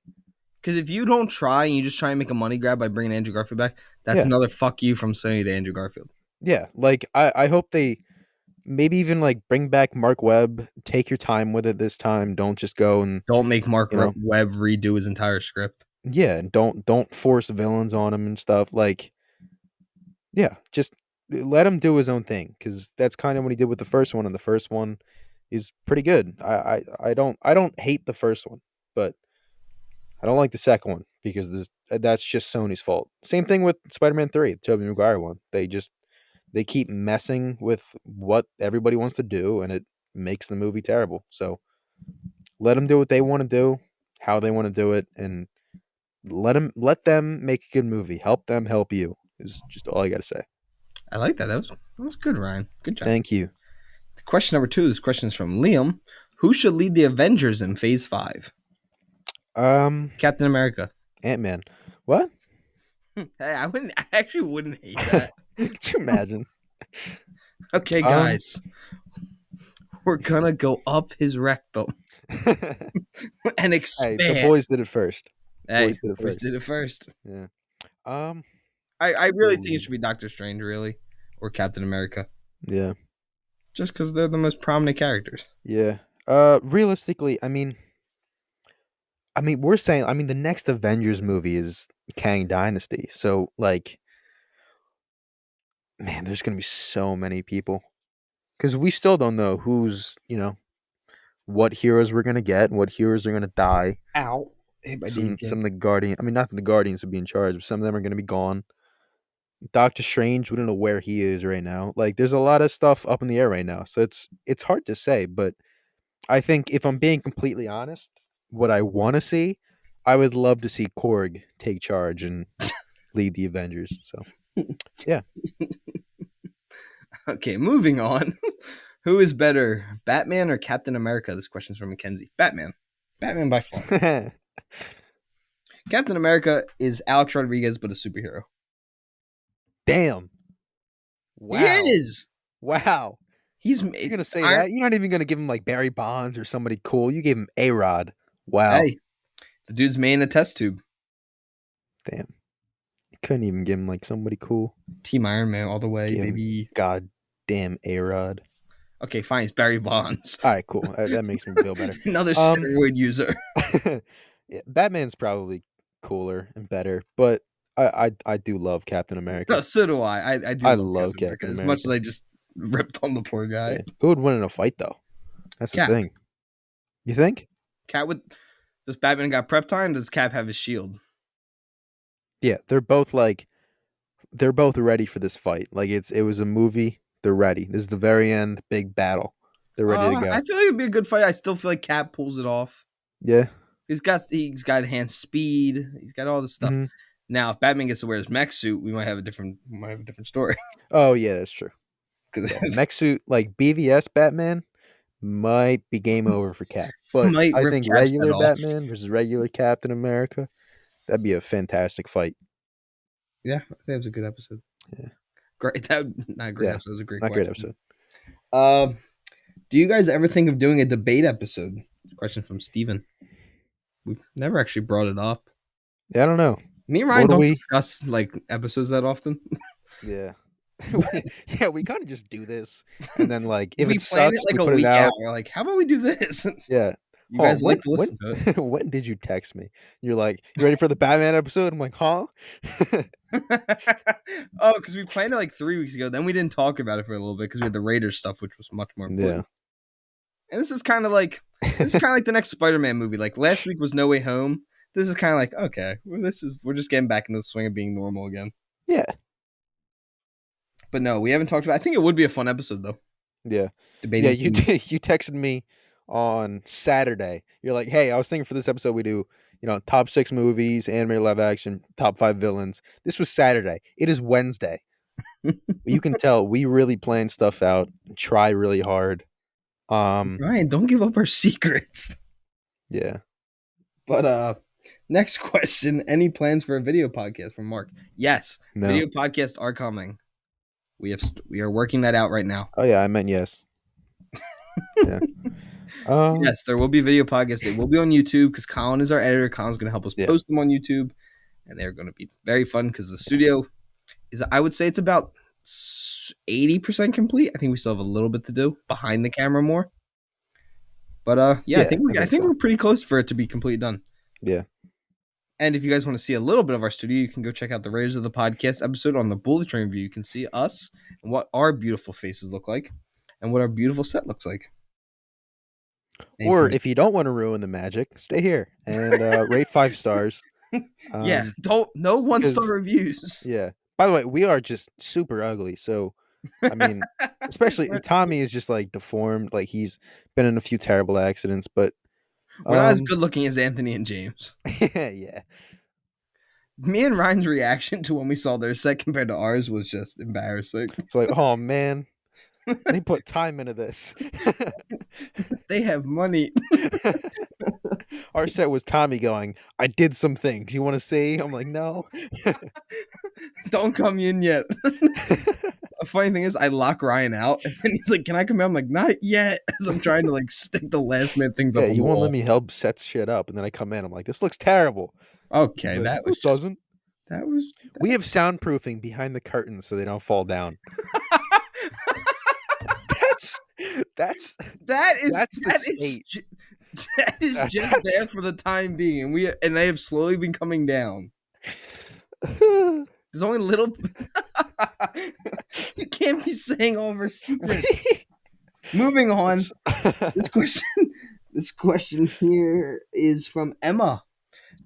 Because if you don't try and you just try and make a money grab by bringing Andrew Garfield back, that's Yeah. another fuck you from Sony to Andrew Garfield. Yeah, like I hope they maybe even like bring back Mark Webb. Take your time with it this time. Don't just go and Don't make Mark you know Webb redo his entire script. yeah, and don't force villains on him and stuff. Like yeah, just let him do his own thing because that's kind of what he did with the first one, and the first one is pretty good. I don't hate the first one, but I don't like the second one because that's just Sony's fault. Same thing with Spider-Man 3, the Tobey Maguire one. They keep messing with what everybody wants to do, and it makes the movie terrible. So let them do what they want to do, how they want to do it, and let them make a good movie. Help them help you is just all I got to say. I like that. That was good, Ryan. Good job. Thank you. Question number 2. This question is from Liam. Who should lead the Avengers in Phase 5? Captain America. Ant-Man. What? Hey, I actually wouldn't hate that. Could you imagine? Okay, guys. We're gonna go up his rectum and expand. Hey, the boys did it first. Hey, boys did it first. Yeah. Yeah. I really think it should be Doctor Strange, really, or Captain America, Yeah. just because they're the most prominent characters. Yeah. Realistically, I mean, we're saying, the next Avengers movie is Kang Dynasty. So, like, man, there's gonna be so many people because we still don't know who's, what heroes we're gonna get, what heroes are gonna die. Ow! Hey, Some of the Guardian. Not that the Guardians would be in charge, but some of them are gonna be gone. Doctor Strange, we don't know where he is right now. Like, there's a lot of stuff up in the air right now, so it's hard to say. But I think if I'm being completely honest, what I want to see, I would love to see Korg take charge and lead the Avengers. So, yeah. Okay, moving on. Who is better, Batman or Captain America? This question's from Mackenzie. Batman. Batman by far. Captain America is Alex Rodriguez, but a superhero. Damn. Wow. He is. Wow. You're gonna say that? You're not even gonna give him like Barry Bonds or somebody cool. You gave him A-Rod. Wow. Hey, the dude's made in a test tube. Damn. You couldn't even give him like somebody cool. Team Iron Man all the way, baby. God damn A-Rod. Okay, fine. It's Barry Bonds. All right, cool. That makes me feel better. Another steroid user. Yeah, Batman's probably cooler and better, but I do love Captain America. No, so do I. I do. I love Captain America as much as I just ripped on the poor guy. Yeah. Who would win in a fight though? That's Cap. the thing. You think? Does Batman got prep time? Does Cap have his shield? Yeah, they're both ready for this fight. Like it was a movie. They're ready. This is the very end, big battle. They're ready to go. I feel like it'd be a good fight. I still feel like Cap pulls it off. Yeah. He's got hand speed. He's got all this stuff. Mm-hmm. Now, if Batman gets to wear his mech suit, we might have a different story. Oh yeah, that's true. Because mech suit, like BVS Batman, might be game over for Cap. But I think regular Batman versus regular Captain America, that'd be a fantastic fight. Yeah, I think that was a good episode. Yeah, great. Not a great episode. It was a great. Not great episode. Do you guys ever think of doing a debate episode? Question from Steven. We've never actually brought it up. Yeah, I don't know. Me and Ryan don't discuss like episodes that often. Yeah. Yeah, we kind of just do this, and then like if we it sucks, it like we a put week it out. We're like, how about we do this? Yeah. You guys like to listen to it. When did you text me? You're like, you ready for the Batman episode? I'm like, huh? Oh, because we planned it like 3 weeks ago. Then we didn't talk about it for a little bit because we had the Raiders stuff, which was much more important. Yeah. And this is kind of like the next Spider-Man movie. Like last week was No Way Home. This is kind of like, okay, we're just getting back into the swing of being normal again. Yeah. But no, we haven't talked about. I think it would be a fun episode though. Yeah. Debating. Yeah, you texted me on Saturday. You're like, hey, I was thinking for this episode we do, top 6 movies, anime, live action, top 5 villains. This was Saturday. It is Wednesday. You can tell we really plan stuff out, try really hard. Ryan, don't give up our secrets. Yeah. But next question. Any plans for a video podcast from Mark? Yes. No. Video podcasts are coming. We are working that out right now. Oh yeah, I meant yes. Yeah. Yes, there will be video podcasts. They will be on YouTube because Colin is our editor. Colin's going to help us Yeah. post them on YouTube, and they're going to be very fun because the studio is, I would say, it's about 80% complete. I think we still have a little bit to do behind the camera more. But I think so. we're pretty close for it to be completely done. Yeah. And if you guys want to see a little bit of our studio, you can go check out the Raiders of the Podcast episode on the Bullet Train View. You can see us and what our beautiful faces look like and what our beautiful set looks like. Or if you don't want to ruin the magic, stay here and rate 5 stars. No 1-star reviews. Yeah. By the way, we are just super ugly. So, I mean, especially Tommy is just like deformed. Like he's been in a few terrible accidents, but we're not as good looking as Anthony and James. Yeah. Me and Ryan's reaction to when we saw their set compared to ours was just embarrassing. It's like, oh man, they put time into this. They have money. Our set was Tommy going, I did some things. You want to see? I'm like, no. Don't come in yet. The funny thing is, I lock Ryan out, and then he's like, "Can I come in?" I'm like, "Not yet," as I'm trying to like stick the last minute things up. Yeah, you won't let me help set shit up, and then I come in. I'm like, "This looks terrible." Okay, like, that was it doesn't. That was. We have soundproofing behind the curtains so they don't fall down. That is just there for the time being, and they have slowly been coming down. There's only little. You can't be saying all of our secrets. Moving on. This question here is from Emma.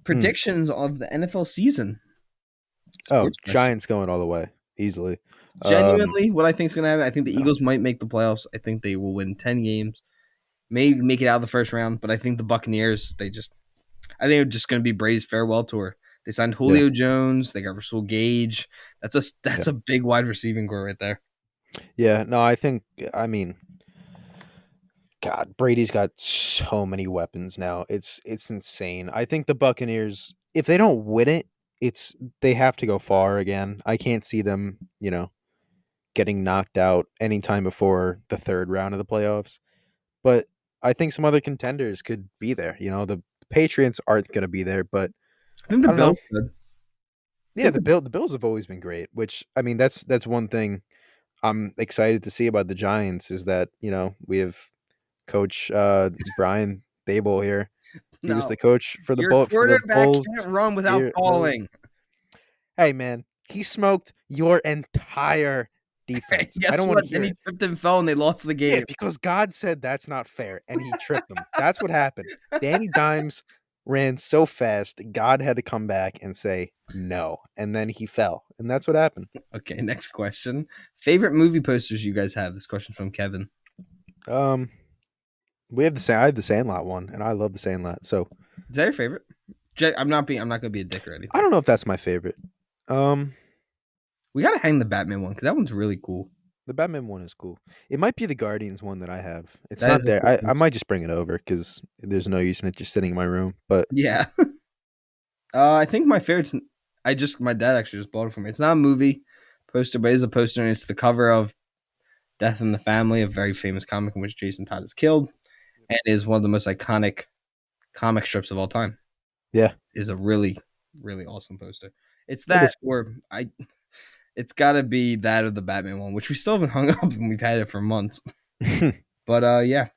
Predictions of the NFL season. Giants going all the way easily. Genuinely, what I think is going to happen, I think the Eagles might make the playoffs. I think they will win 10 games, maybe make it out of the first round. But I think the Buccaneers, I think they're just going to be Brady's farewell tour. They signed Julio Jones. They got Russell Gage. That's a big wide receiving core right there. Yeah, no, I mean, God, Brady's got so many weapons now. It's insane. I think the Buccaneers, if they don't win it, they have to go far again. I can't see them, getting knocked out anytime before the third round of the playoffs. But I think some other contenders could be there. The Patriots aren't going to be there, but I think the Bills could. Yeah, the Bills have always been great, which I mean that's one thing I'm excited to see about the Giants is that, we have Coach Brian Dable here. He was the coach for the Bulls. Your quarterback can't run without falling. Hey man, he smoked your entire defense. I don't want to hear it. He tripped and fell and they lost the game. Yeah, because God said that's not fair and he tripped them. That's what happened. Danny Dimes ran so fast, God had to come back and say no. And then he fell. And that's what happened. Okay, next question. Favorite movie posters you guys have? This question from Kevin. I have the Sandlot one, and I love the Sandlot. So is that your favorite? I'm not gonna be a dick or anything. I don't know if that's my favorite. We gotta hang the Batman one because that one's really cool. The Batman one is cool. It might be the Guardians one that I have. It's not there. Cool I might just bring it over because there's no use in it just sitting in my room. But yeah, I think my favorite's. My dad actually just bought it for me. It's not a movie poster, but it is a poster, and it's the cover of Death in the Family, a very famous comic in which Jason Todd is killed, and is one of the most iconic comic strips of all time. Yeah, is a really, really awesome poster. It's that, it's got to be that of the Batman one, which we still haven't hung up, and we've had it for months. But yeah.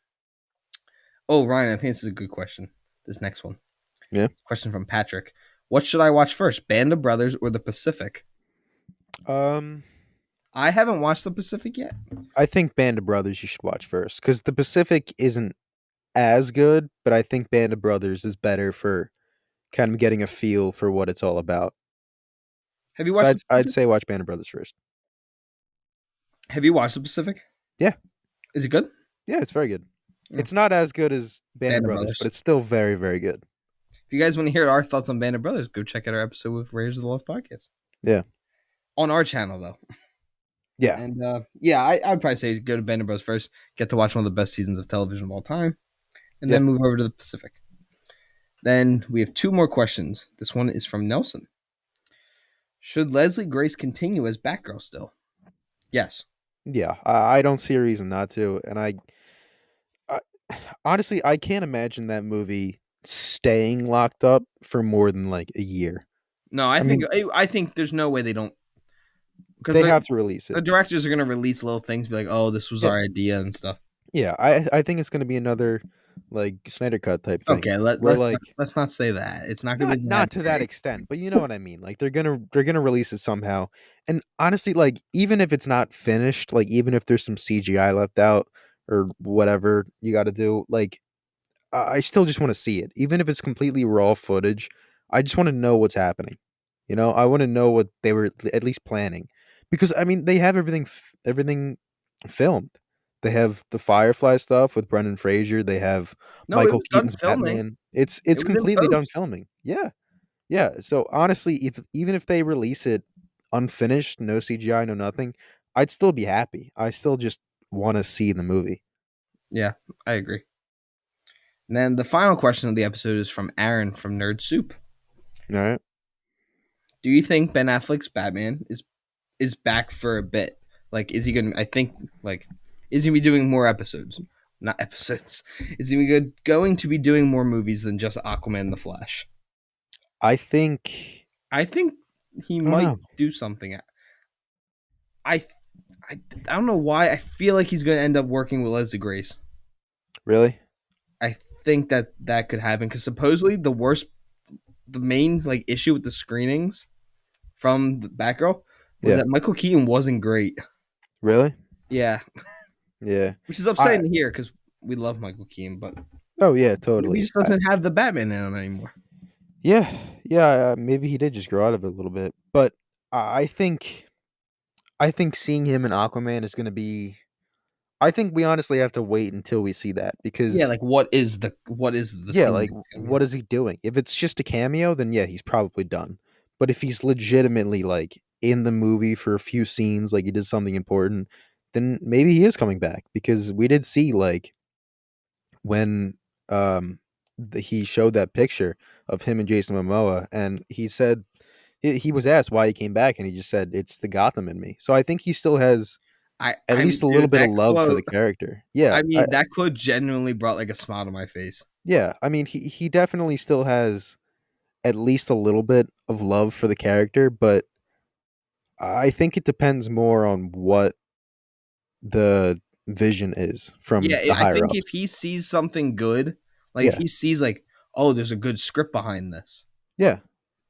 Oh, Ryan, I think this is a good question. This next one. Yeah. Question from Patrick. What should I watch first, Band of Brothers or The Pacific? I haven't watched The Pacific yet. I think Band of Brothers you should watch first because The Pacific isn't as good, but I think Band of Brothers is better for kind of getting a feel for what it's all about. Have you watched? I'd say watch Band of Brothers first. Have you watched The Pacific? Yeah. Is it good? Yeah, it's very good. Yeah. It's not as good as Band of Brothers, but it's still very, very good. If you guys want to hear our thoughts on Band of Brothers, go check out our episode with Raiders of the Lost Podcast. Yeah. On our channel, though. Yeah. And I'd probably say go to Band of Brothers first, get to watch one of the best seasons of television of all time, and then move over to The Pacific. Then we have 2 more questions. This one is from Nelson. Should Leslie Grace continue as Batgirl still? Yes. Yeah, I don't see a reason not to, and honestly, I can't imagine that movie staying locked up for more than like a year. No, I mean, I think there's no way they don't, because they have to release the it. directors are gonna release little things, be like, oh, this was Yeah, our idea and stuff. yeah. I think it's gonna be another like Snyder Cut type thing Okay, where like let's not say that. It's not gonna not be that not to that big. extent, but you know what I mean. Like they're gonna release it somehow. And honestly, like even if it's not finished, like even if there's some CGI left out or whatever you got to do, like I still just want to see it, even if it's completely raw footage. I just want to know what's happening. I want to know what they were at least planning, because I mean they have everything filmed. They have the Firefly stuff with Brendan Fraser. They have No, it Michael was done Keaton's filming. Batman. It's It it's was in completely done post. filming. Yeah, yeah. So honestly, if even if they release it unfinished, no CGI, no nothing, I'd still be happy. I still just want to see the movie. Yeah, I agree. And then the final question of the episode is from Aaron from Nerd Soup. All right. Do you think Ben Affleck's Batman is back for a bit? Like, is he gonna? I think like, is he gonna be doing more episodes? Not episodes. Is he going to be doing more movies than just Aquaman and the Flash? I think I think he I don't might know. do something. I I don't know why. I feel like he's gonna end up working with Leslie Grace. Really? I think that could happen because supposedly the main like issue with the screenings from the Batgirl was Yeah. that Michael Keaton wasn't great. Really? Yeah, Yeah. which is I upsetting to hear because we love Michael Keaton, but Oh yeah, maybe he totally. just doesn't have the Batman in him anymore. Yeah. Yeah, maybe he did just grow out of it a little bit. But I think seeing him in Aquaman is going to be I think we honestly have to wait until we see that, Yeah, because like what is the yeah, scene like that he's gonna be what in? is he doing? If it's just a cameo, then yeah, he's probably done. But if he's legitimately like in the movie for a few scenes, like he did something important, then maybe he is coming back, because we did see like when he showed that picture of him and Jason Momoa, and he said he was asked why he came back, and he just said it's the Gotham in me. So I think he still has at I mean, least a little dude, bit of that love for quote. the character. Yeah, I mean, that quote genuinely brought like a smile to my face. yeah. I mean, he definitely still has at least a little bit of love for the character, but I think it depends more on what the vision is from Yeah, the I higher think if ups. he sees something good, like if Yeah, he sees like, oh, there's a good script behind this. yeah.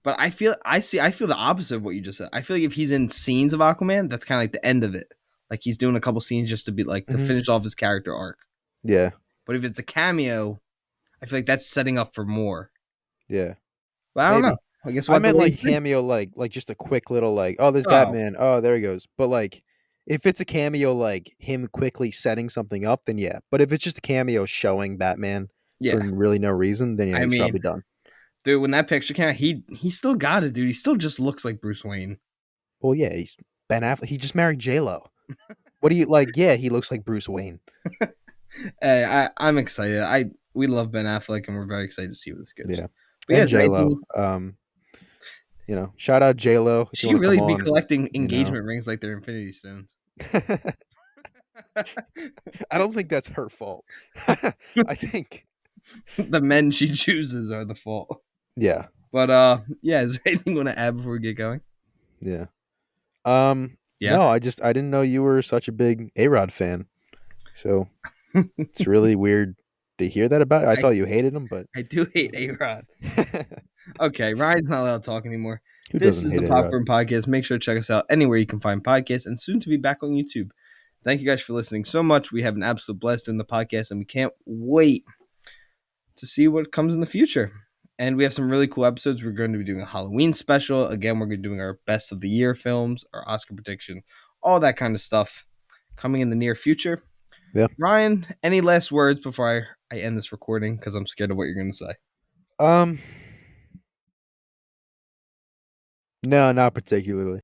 But I feel the opposite of what you just said. I feel like if he's in scenes of Aquaman, that's kind of like the end of it. Like he's doing a couple scenes just to be like to Hmm. finish off his character arc. Yeah, But if it's a cameo, I feel like that's setting up for more. yeah. But I don't know. Maybe. I guess we'll I have to meant wait like and see. cameo, like just a quick little like, oh, there's Oh, Batman. Oh, there he goes. But like, if it's a cameo, like him quickly setting something up, then yeah. But if it's just a cameo showing Batman for yeah. really no reason, then yeah, I he's mean, probably done. dude, when that picture came out, he still got it, dude. He still just looks like Bruce Wayne. Well, yeah, he's Ben Affleck. He just married J Lo. What do you like? Yeah, he looks like Bruce Wayne. Hey, I'm excited. We love Ben Affleck, and we're very excited to see where this goes. Yeah, But yeah, and is there J Lo. anything? Shout out J Lo if you She want to come really be on. collecting You know, engagement rings like they're Infinity Stones. I don't think that's her fault. I think, The men she chooses are the fault. yeah, But yeah, is there anything you want to add before we get going? yeah. Yeah. No, I didn't know you were such a big A Rod fan. So it's really weird to hear that about. I I thought you hated him, but I do hate A Rod. Okay, Ryan's not allowed to talk anymore. who This doesn't is the hate A Rod? Popcorn Podcast. Make sure to check us out anywhere you can find podcasts and soon to be back on YouTube. Thank you guys for listening so much. We have an absolute blast doing the podcast and we can't wait to see what comes in the future. And we have some really cool episodes. We're going to be doing a Halloween special. Again, we're going to be doing our best of the year films, our Oscar prediction, all that kind of stuff coming in the near future. Yeah. Ryan, any last words before I end this recording? Because I'm scared of what you're going to say. No, not particularly.